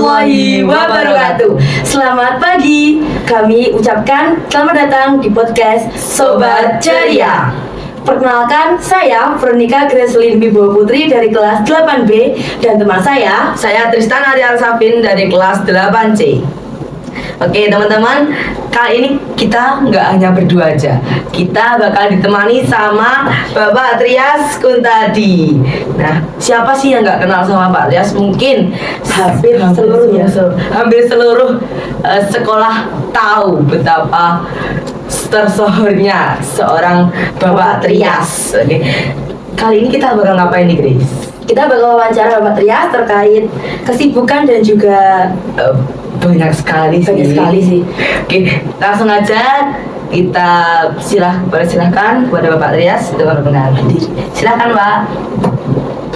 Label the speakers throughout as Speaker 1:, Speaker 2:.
Speaker 1: warahmatullahi wabarakatuh. Selamat pagi. Kami ucapkan selamat datang di podcast Sobat Ceria. Perkenalkan, saya Veronica Gracelyn Wibowo Putri dari kelas 8B dan teman saya
Speaker 2: Tristan Ariel Sabin dari kelas 8C. Oke teman-teman, kali ini kita nggak hanya berdua aja. Kita bakal ditemani sama Bapak Trias Kuntadi. Nah, siapa sih yang nggak kenal sama Pak Trias? Mungkin hampir seluruh sekolah tahu betapa tersohornya seorang Bapak Trias. Oke. Kali ini kita bakal ngapain nih, Grace?
Speaker 1: Kita bakal wawancara Bapak Trias terkait kesibukan dan juga
Speaker 2: banyak sekali sih. Oke, langsung aja kita silahkan kepada Bapak Trias untuk memperkenalkan diri. Silahkan Pak.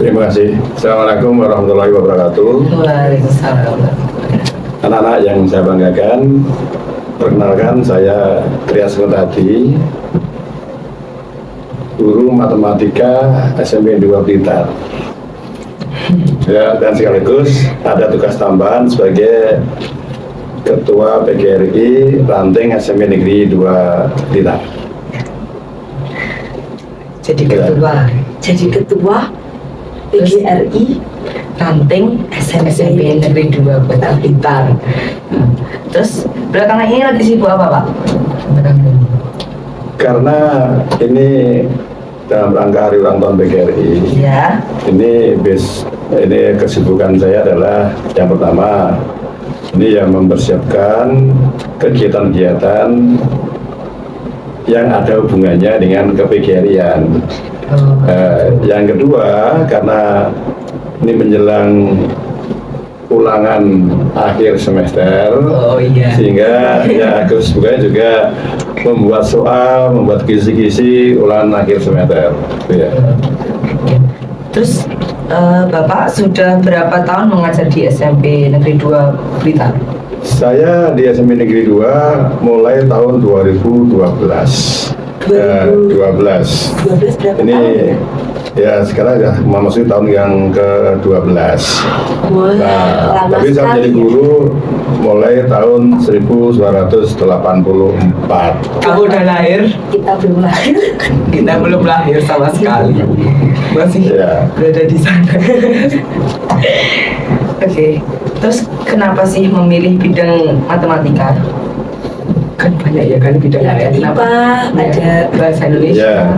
Speaker 3: Terima kasih. Assalamualaikum warahmatullahi wabarakatuh.
Speaker 2: Waalaikumsalam.
Speaker 3: Anak-anak yang saya banggakan, perkenalkan saya Trias Kuntadi, guru matematika SMP 2 Blitar. Ya, dan sekaligus ada tugas tambahan sebagai Ketua PGRI Ranting SMP Negeri 2 Blitar.
Speaker 2: Jadi ketua PGRI Ranting SMP Negeri 2 Kota Blitar. Terus belakangan ini lagi sibuk apa Pak?
Speaker 3: Karena ini dalam rangka hari ulang tahun PGRI,
Speaker 2: Ya.
Speaker 3: ini kesibukan saya adalah yang pertama ini yang mempersiapkan kegiatan-kegiatan yang ada hubungannya dengan ke-PGRI-an. Yang kedua, karena ini menjelang ulangan akhir semester, sehingga ya kesibukannya juga membuat soal, membuat kisi-kisi ulangan akhir semester. Ya.
Speaker 2: Terus Bapak sudah berapa tahun mengajar di SMP Negeri 2 Blitar?
Speaker 3: Saya di SMP Negeri 2 mulai tahun 2012. 12
Speaker 1: berapa
Speaker 3: ini
Speaker 1: tahun?
Speaker 3: ya sekarang ya memasuki tahun yang ke-12.
Speaker 1: Wah,
Speaker 3: Tapi saya menjadi guru mulai tahun 1984.
Speaker 2: Kamu udah lahir?
Speaker 1: Kita belum lahir.
Speaker 2: Kita belum lahir sama sekali. Masih berada di sana. Oke. Terus kenapa sih memilih bidang matematika? Kan banyak ya kan bidang
Speaker 1: Ada IPA, ada
Speaker 2: bahasa Indonesia.
Speaker 3: Ya.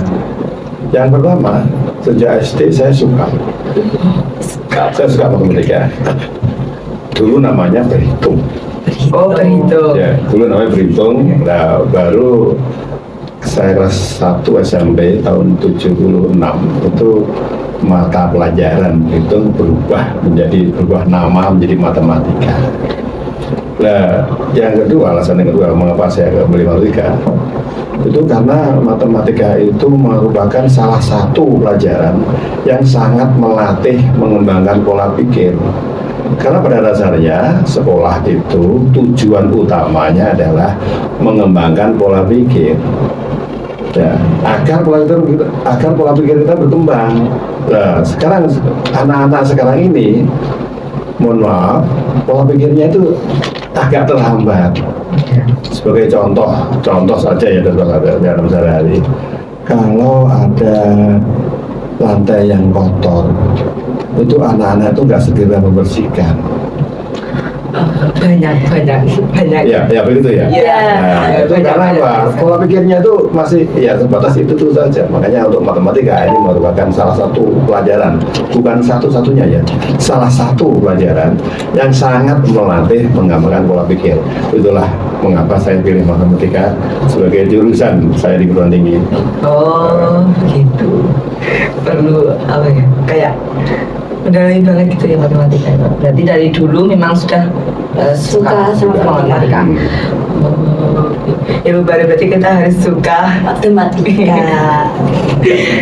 Speaker 3: Yang pertama, sejak SD saya suka matematika. Dulu namanya berhitung.
Speaker 2: Oh, berhitung.
Speaker 3: Ya, dulu namanya berhitung. Nah, baru saya kelas 1 SMP tahun 76 itu mata pelajaran itu berubah nama menjadi matematika. Nah, alasan yang kedua mengapa saya memilih matematika itu karena matematika itu merupakan salah satu pelajaran yang sangat melatih mengembangkan pola pikir. Karena pada dasarnya sekolah itu tujuan utamanya adalah mengembangkan pola pikir. Ya, agar pola pikir kita berkembang. Nah, sekarang anak-anak sekarang ini, mohon maaf, pola pikirnya itu agak terhambat. Sebagai contoh saja ya dalam sehari-hari. Kalau ada lantai yang kotor, itu anak-anak itu nggak segera membersihkan.
Speaker 2: Banyak.
Speaker 3: Ya begitu ya. Nah, itu karena apa? Pola pikirnya itu masih ya sebatas itu saja. Makanya untuk matematika ini merupakan salah satu pelajaran, bukan satu-satunya ya, salah satu pelajaran yang sangat melatih mengembangkan pola pikir. Itulah mengapa saya pilih matematika sebagai jurusan saya di perguruan tinggi.
Speaker 2: Oh, gitu. Perlu apa ya? Kayak mendalami banget gitu ya matematika. Berarti dari dulu memang sudah suka sama matematika. Ya berarti kita harus suka
Speaker 1: matematika.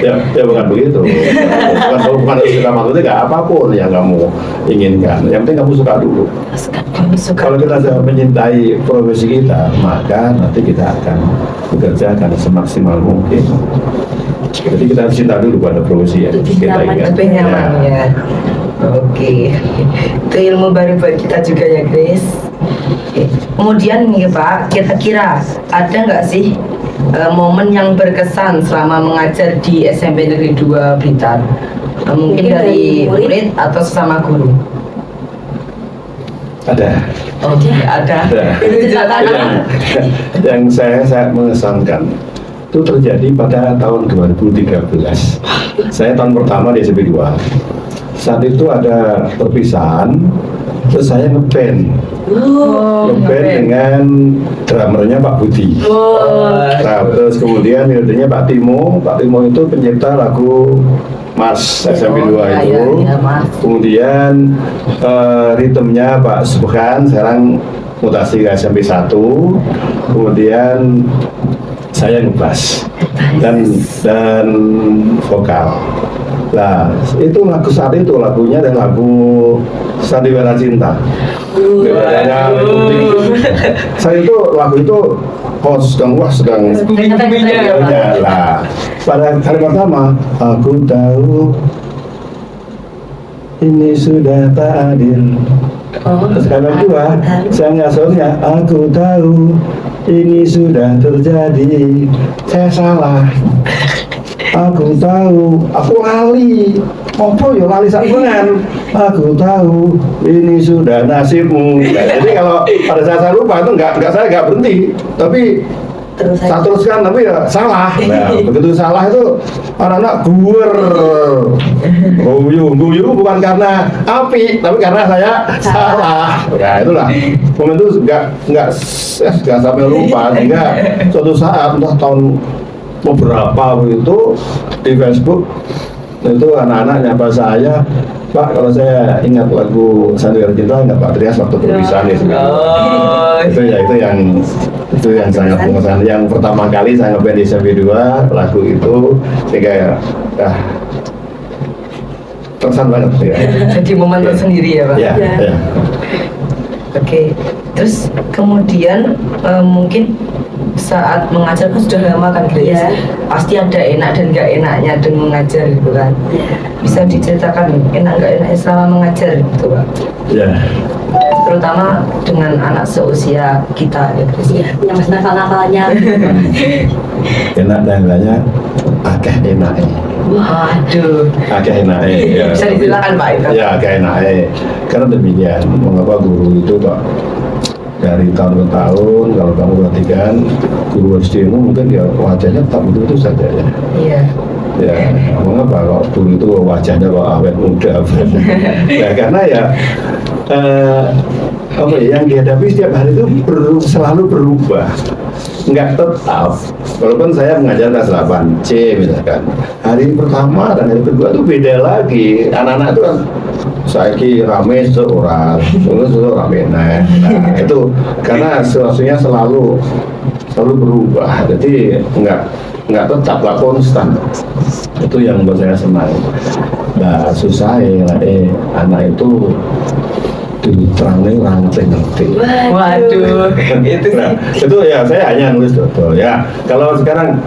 Speaker 3: Ya bukan begitu. Bukan harus suka matematika, apapun yang kamu inginkan. Yang penting kamu suka dulu. Kalau kita sudah menyintai profesi kita, maka nanti kita akan bekerja semaksimal mungkin. Jadi kita harus cinta dulu pada profesi ya.
Speaker 1: Lebih
Speaker 3: Kita
Speaker 1: nyaman,
Speaker 3: ingat.
Speaker 2: lebih nyaman ya. Oke, itu ilmu baru buat kita juga ya Grace. Oke. Kemudian nih Pak, kira-kira ada nggak sih momen yang berkesan selama mengajar di SMP Negeri 2 Blitar? Mungkin dari murid atau sesama guru?
Speaker 3: Ada.
Speaker 2: Oh, ada.
Speaker 1: Itu cerita
Speaker 3: yang saya mengesankan itu terjadi pada tahun 2013. Saya tahun pertama di SMP 2. Saat itu ada perpisahan, terus saya ngeband dengan drummernya Pak Budi. Nah, terus kemudian leadernya Pak Timo. Pak Timo itu pencipta lagu Mars SMP 2 itu. Kemudian ritmenya Pak Subhan, sekarang mutasi ke SMP 1. Kemudian saya ngebass dan vokal. Nah, itu lagu saat itu lagunya dan lagu Sandiwara Cinta. Saya itu lagu itu sedang lah. Pada kali pertama, aku tahu ini sudah tak adil. Terus kali kedua, saya ngasornya, aku tahu ini sudah terjadi, saya salah. Aku tahu, aku lali. Apa ya lali sabengan? Aku tahu ini sudah nasibmu. Nah, jadi kalau pada saat saya lupa itu saya nggak berhenti, tapi saya teruskan, tapi ya salah. Nah, begitu salah itu anak-anak guyu bukan karena api, tapi karena saya salah. Nah, itulah momen itu nggak sampai lupa, sehingga suatu saat entah tahun beberapa begitu di Facebook itu anak-anak nyapa saya, Pak, kalau saya ingat lagu Sandiwara Cinta nggak Pak Trias waktu perpisahan itu yang sangat mengesan. Yang pertama kali saya ngeband di SMP 2 lagu itu, sehingga terkesan banget ya.
Speaker 2: Jadi momen tersendiri ya Pak.
Speaker 3: Ya.
Speaker 2: Oke, terus kemudian mungkin saat mengajar kan sudah lama kan Grace, pasti ada enak dan nggak enaknya dengan mengajar gitu kan. Bisa diceritakan enak nggak enaknya selama mengajar gitu Pak?
Speaker 3: Ya.
Speaker 2: Terutama dengan anak seusia kita ya Grace.
Speaker 1: yang masih nakal-nakalnya.
Speaker 3: Enak dan enggaknya agak enaknya.
Speaker 2: Waduh.
Speaker 3: Agak enaknya. Ya.
Speaker 2: Bisa diceritakan Pak itu?
Speaker 3: Ya, agak enaknya. Karena demikian, mengapa guru itu Pak dari tahun ke tahun, kalau kamu perhatikan guru SD mu mungkin ya wajahnya tetap itu saja ya.
Speaker 2: Iya.
Speaker 3: Ya, mengapa kalau dulu itu wajahnya kok awet muda? Ya karena ya yang dihadapi setiap hari itu selalu berubah, nggak tetap. Walaupun saya mengajar kelas 8C misalkan, hari pertama dan hari kedua itu beda lagi. Anak-anak itu kan saiki rame seorang, terus rame nah itu karena situasinya selalu berubah, jadi nggak tetap, nggak konstan. Itu yang buat saya senang. Nah susah anak itu diterangin ngerti.
Speaker 2: Waduh, itu
Speaker 3: Nah, itu ya saya hanya nulis betul ya. Kalau sekarang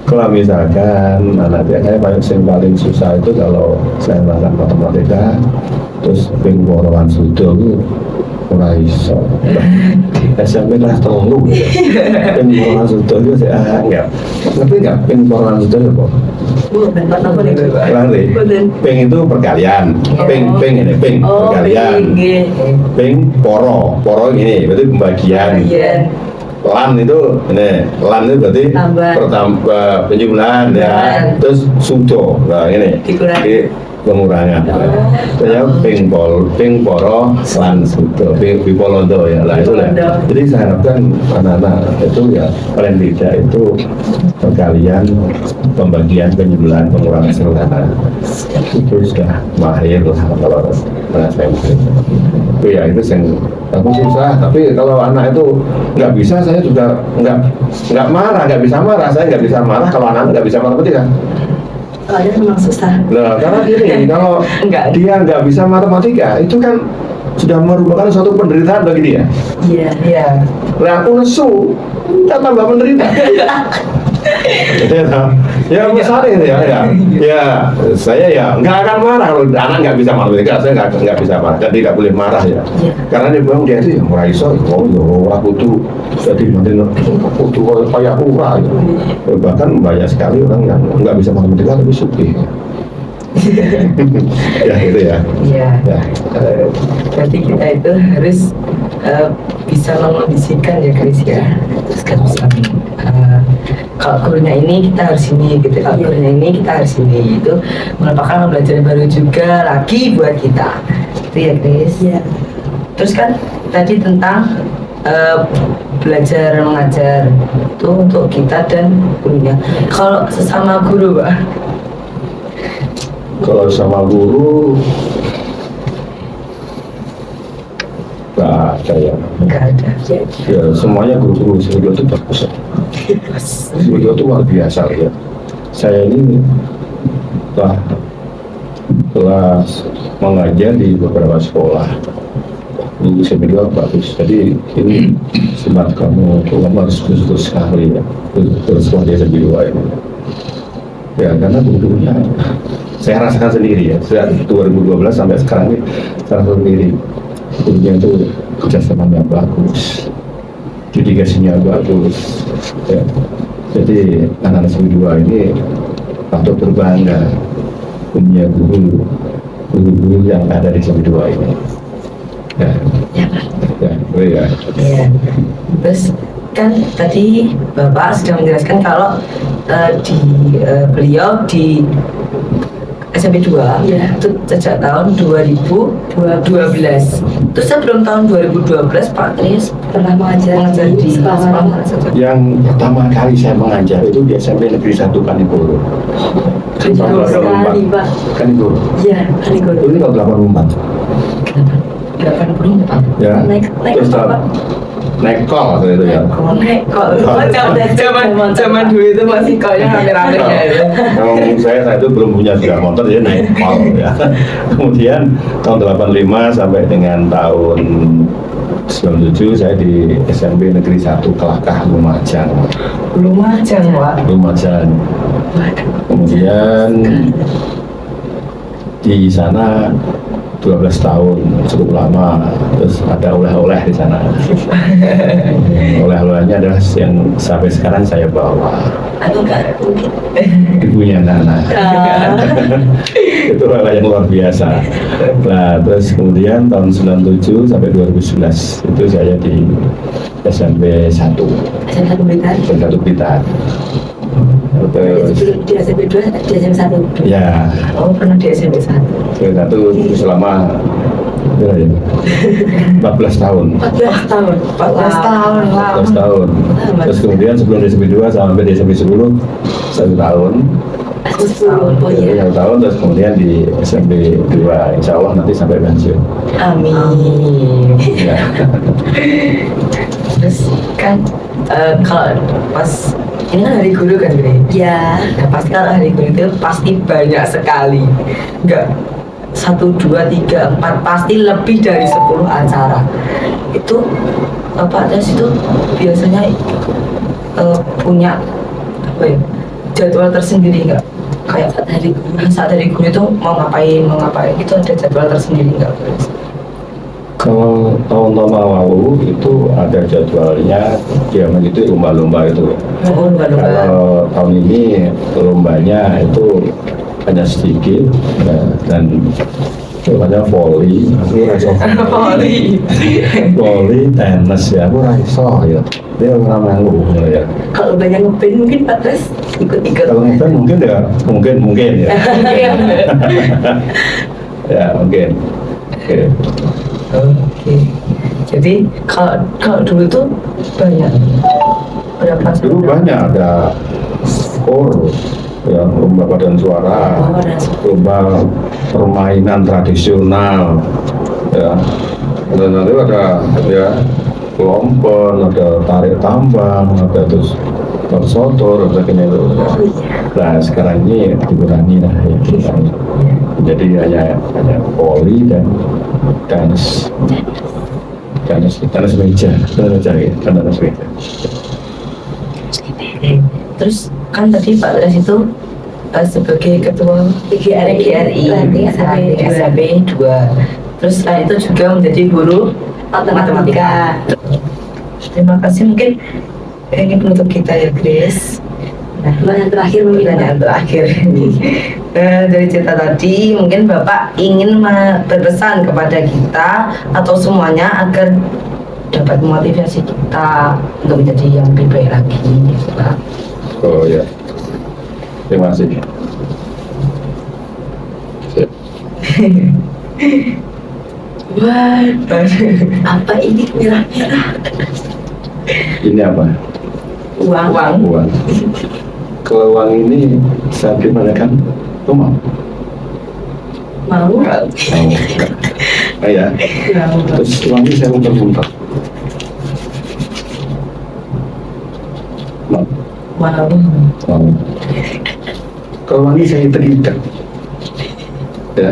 Speaker 3: kalau misalkan anak saya paling susah itu kalau saya melakukan matematika terus pengporoan sudo itu ora iso. SMP kelas 3 pengporoan sudo itu saya enggak ngerti enggak pengporoan sudo itu apa? Peng itu perkalian, peng ini perkalian, peng poro ini berarti pembagian. Lan itu berarti penjumlahan ya. Terus sudo, nah ini pengurangan. Saya ping poro lan sudo, bipolondo ya. Lah itu lah. Jadi saya harapkan anak-anak itu ya paling tidak itu perkalian, pembagian, penjumlahan, pengurangan sederhana itu sudah mahir lah kalau saya mungkin. Ya itu yang aku susah, tapi kalau anak itu nggak bisa, saya juga nggak marah, nggak bisa marah, saya nggak bisa marah kalau anak nggak bisa matematika.
Speaker 1: Oh, dia memang susah.
Speaker 3: Nah, karena gini, kalau dia nggak bisa matematika, itu kan sudah merupakan suatu penderitaan bagi dia.
Speaker 2: Iya.
Speaker 3: Nah, aku nesu, kita tambah menderita. Ya misalnya saya ya nggak akan marah kalau anak nggak bisa matematika, saya nggak bisa marah dan tidak boleh marah ya. Karena dia bilang dia itu yang raiso, aku tuh jadi nanti aku tuh kayak pura ya. Bahkan banyak sekali orang yang nggak bisa matematika tapi suki. Ya gitu ya.
Speaker 2: Iya.
Speaker 3: Ya.
Speaker 2: Berarti kita itu harus bisa mengondisikan ya Chris ya. Terus kan bisa kalau gurunya ini kita harus ini gitu, kalau gurunya ini kita harus ini, itu merupakan pembelajaran baru juga lagi buat kita. Itu ya Chris.
Speaker 1: Iya.
Speaker 2: Terus kan tadi tentang belajar mengajar itu untuk kita dan gurunya. Kalau sesama guru, Pak?
Speaker 3: Kalau sama guru nggak ada ya.
Speaker 2: Enggak ada.
Speaker 3: Ya semuanya guru-guru studio itu bagus. Studio itu luar biasa ya. Saya ini telah mengajar di beberapa sekolah. Ini studio bagus. Jadi ini sebat kamu harus khusus sekali ya. Terus dia studio ini. Ya karena gurunya saya rasakan sendiri ya. Sejak 2012 sampai sekarang ini saya rasakan sendiri. Gurunya itu kerjasamanya bagus, dedikasinya bagus. Ya. Jadi anak-anak studio ini patut berbangga punya guru yang ada di studio ini. Ya, ya.
Speaker 2: Terus kan tadi Bapak sudah menjelaskan kalau beliau di SMP 2 itu sejak tahun 2012. Terus sebelum tahun 2012 Pak Tris
Speaker 1: Pernah mengajar
Speaker 2: di
Speaker 1: sekolah.
Speaker 3: Yang pertama kali saya mengajar itu di SMP Negeri 1 Kanigoro.
Speaker 1: Jauh sekali, Pak.
Speaker 3: Kanigoro.
Speaker 1: Iya, Kanigoro.
Speaker 3: Ini tahun 84.
Speaker 2: 84.
Speaker 3: Ya.
Speaker 1: Naik
Speaker 3: Terus
Speaker 1: apa?
Speaker 3: naik kol waktu itu ya.
Speaker 2: Zaman dulu itu masih kolnya rame-rame ya itu.
Speaker 3: Memang saya itu belum punya sepeda motor jadi naik kol ya. Kemudian tahun 85 sampai dengan tahun 97 saya di SMP Negeri 1 Kelakah Lumajang.
Speaker 2: Lumajang, Pak.
Speaker 3: Lumajang. Kemudian di sana 12 tahun, cukup lama. Terus ada oleh-oleh di sana. Oleh-olehnya adalah yang sampai sekarang saya bawa.
Speaker 1: Aku nggak mungkin.
Speaker 3: Ibunya anak-anak. Itu oleh yang luar biasa. Nah, terus kemudian tahun 97 sampai 2011 itu saya di SMP 1.
Speaker 1: SMP 1 Blitar.
Speaker 3: SMP 1 Blitar. Terus
Speaker 1: Di SMP 2, di SMP 1.
Speaker 3: ya,
Speaker 2: Oh, pernah di SMP 1.
Speaker 3: SMP 1 itu selama 14 tahun.
Speaker 1: 14 tahun.
Speaker 2: 14 tahun lah.
Speaker 3: 14 tahun. Terus kemudian sebelum di SMP 2 sampai di SMP 10 1 tahun.
Speaker 1: 10. Oh iya.
Speaker 3: 1 tahun terus kemudian di SMP 2 insya Allah nanti sampai pensiun.
Speaker 2: Amin.
Speaker 3: Ya.
Speaker 2: Terus kan kalau pas ini kan hari guru kan Bre?
Speaker 1: Ya.
Speaker 2: Nah, pasti kalau hari guru itu pasti banyak sekali. Enggak 1, 2, 3, 4, pasti lebih dari 10 acara. Itu Pak Tes itu biasanya punya apa ya, jadwal tersendiri enggak? Kayak saat hari guru itu mau ngapain itu ada jadwal tersendiri enggak?
Speaker 3: Kalau tahun-tahun lalu itu ada jadwalnya, dia begitu lomba-lomba itu.
Speaker 2: Oh, lomba-lomba.
Speaker 3: Kalau tahun ini lombanya itu hanya sedikit ya, dan namanya volley, aku rasa volley, tenis ya, aku rasa ya. Dia orang yang ya.
Speaker 1: Kalau banyak ngeband mungkin Pak Tris ikut-ikut.
Speaker 3: Kalau mungkin ya, mungkin ya. Ya mungkin. Oke.
Speaker 2: Oke. Jadi kalau dulu tuh banyak berapa?
Speaker 3: Dulu banyak ada skor, ya, lomba paduan suara, lomba permainan tradisional, ya, dan nanti ada ya kelompok, ada tarik tambang, ada terus sotor, sebagainya itu. Nah sekarang ini dikurangi lah ya, dikurangi. Jadi hanya volley dan tenis meja.
Speaker 2: Terus kan tadi Pak Trias itu sebagai ketua PGRI SMP 2. Terus setelah itu juga menjadi guru matematika. Terima kasih, mungkin ini penutup kita ya Grace.
Speaker 1: Pertanyaan terakhir mungkin.
Speaker 2: Pertanyaan terakhir ini dari cerita tadi, mungkin Bapak ingin berpesan kepada kita atau semuanya agar dapat memotivasi kita untuk menjadi yang lebih baik lagi, gitu Pak.
Speaker 3: Oh ya, terima kasih. Sip.
Speaker 1: Wah, apa ini merah-merah?
Speaker 3: Ini apa?
Speaker 1: Uang.
Speaker 3: Uang. Kalau uang ini saya gimana kan? Kau mau?
Speaker 1: Mau?
Speaker 3: Mau. Oh ya. Terus uang ini saya muter-muter. Mau. Mau. Kalau uang ini saya itek-itek. Ya.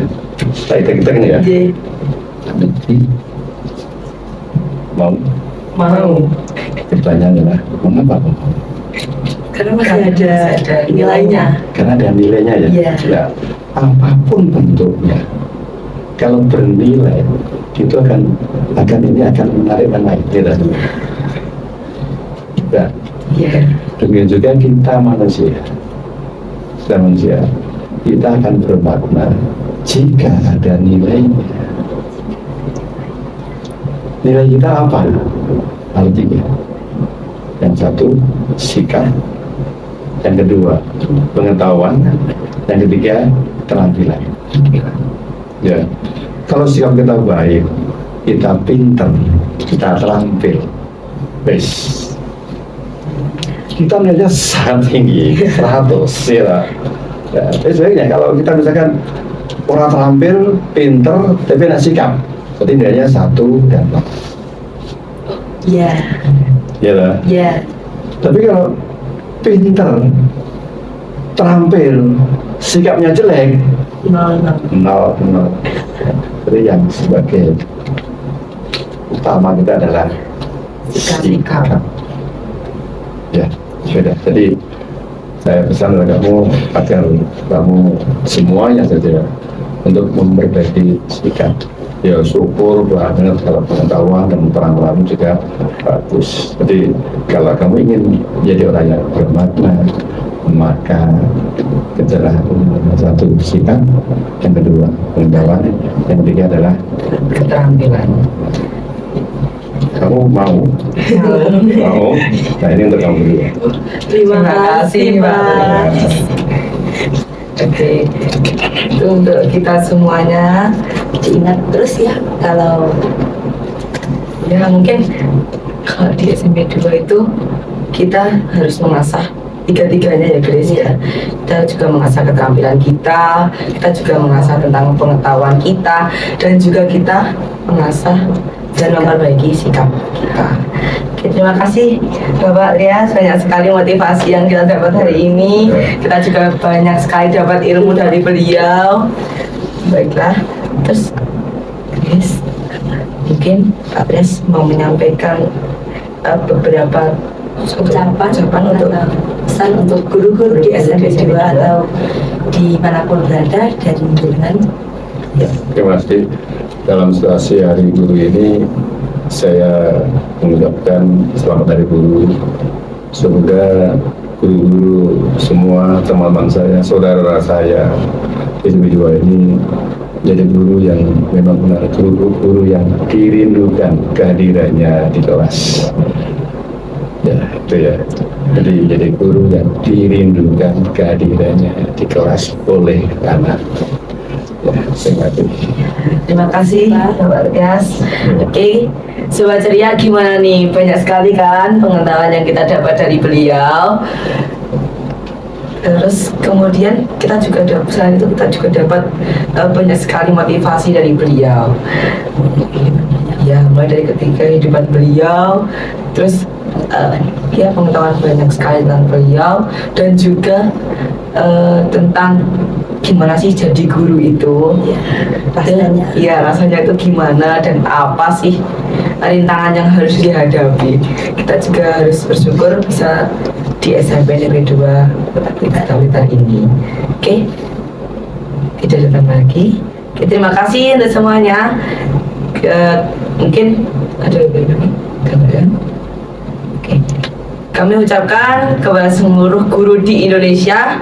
Speaker 3: Saya itek-itek ini ya. Mau. Pertanyaannya lah, mengapa?
Speaker 1: Karena masih ada nilainya.
Speaker 3: Karena ada nilainya ya.
Speaker 1: Iya.
Speaker 3: Ya, apapun bentuknya, kalau bernilai itu akan menarik dan naik, gitu. Ya.
Speaker 1: Iya.
Speaker 3: Demikian juga kita manusia, kita akan bermakna jika ada nilainya. Nilai kita apa? Artinya, yang satu sikap, yang kedua pengetahuan, yang ketiga keterampilan. Ya, kalau sikap kita baik, kita pintar, kita terampil, kita nilainya sangat tinggi, 100 ya. Ya, sebenarnya kalau kita misalkan orang terampil, pintar, tapi tidak sikap, berarti nilainya 1 dan 4.
Speaker 1: Iya.
Speaker 3: Ya lah.
Speaker 1: Iya.
Speaker 3: Tapi kalau pintar, terampil, sikapnya jelek,
Speaker 1: 0.
Speaker 3: Jadi yang sebagai utama kita adalah sikap. Ya, sudah. Jadi saya pesan kepada kamu agar kamu semuanya saja untuk memperbaiki sikap. Ya syukur banget kalau pengetahuan dan peran juga bagus. Jadi kalau kamu ingin jadi orang yang bermakna, maka kejarlah satu sikap, yang kedua pengetahuan, yang ketiga adalah
Speaker 2: Keterampilan.
Speaker 3: kamu mau? Nah ini untuk kamu dulu.
Speaker 1: Terima kasih, Pak.
Speaker 2: Oke, itu untuk kita semuanya.
Speaker 1: Ingat terus ya, kalau
Speaker 2: Ya mungkin kalau di SMP 2 itu kita harus mengasah tiga-tiganya ya Grace ya. Kita juga mengasah keterampilan kita juga mengasah tentang pengetahuan kita, dan juga kita mengasah dan memperbaiki sikap kita. Oke, terima kasih Bapak Trias, banyak sekali motivasi yang kita dapat hari ini. Kita juga banyak sekali dapat ilmu dari beliau. Baiklah, terus Grace, mungkin Pak Trias mau menyampaikan beberapa
Speaker 1: ucapan
Speaker 2: untuk
Speaker 1: atau pesan untuk guru-guru di SMP 2 atau dimanapun berada dan dengan
Speaker 3: Terima kasih. Dalam situasi Hari Guru ini, saya mengucapkan selamat Hari Guru. Semoga guru-guru semua, teman-teman saya, saudara saya di SMP 2 ini jadi guru yang memang benar guru yang dirindukan kehadirannya di kelas. Ya, itu ya. Jadi guru yang dirindukan kehadirannya di kelas oleh anak. Ya, terima kasih.
Speaker 2: Terima kasih Bapak Trias. Oke, Sobat Ceria gimana nih? Banyak sekali kan pengetahuan yang kita dapat dari beliau. Terus kemudian kita juga dapat, selain itu kita juga dapat banyak sekali motivasi dari beliau. Ya, mulai dari kehidupan beliau, terus ya pengetahuan banyak sekali tentang beliau, dan juga tentang gimana sih jadi guru itu,
Speaker 1: rasanya.
Speaker 2: Ya rasanya itu gimana dan apa sih rintangan yang harus dihadapi. Kita juga harus bersyukur bisa di SMP Negeri 2 Kota Blitar ini. Oke, kita datang lagi. Oke, terima kasih untuk semuanya. Mungkin ada gambaran. Oke, kami ucapkan kepada seluruh guru di Indonesia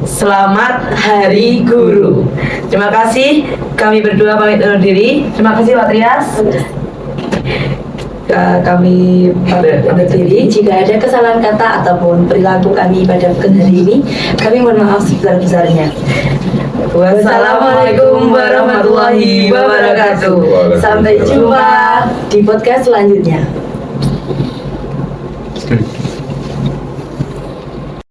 Speaker 2: selamat Hari Guru. Terima kasih. Kami berdua pamit undur diri. Terima kasih Pak Trias. Kami
Speaker 1: Undur diri. Jika ada kesalahan kata ataupun perilaku kami pada hari ini, kami mohon maaf sebesar-besarnya.
Speaker 2: Wassalamualaikum warahmatullahi wabarakatuh.
Speaker 1: Sampai jumpa di podcast selanjutnya.
Speaker 3: Oke.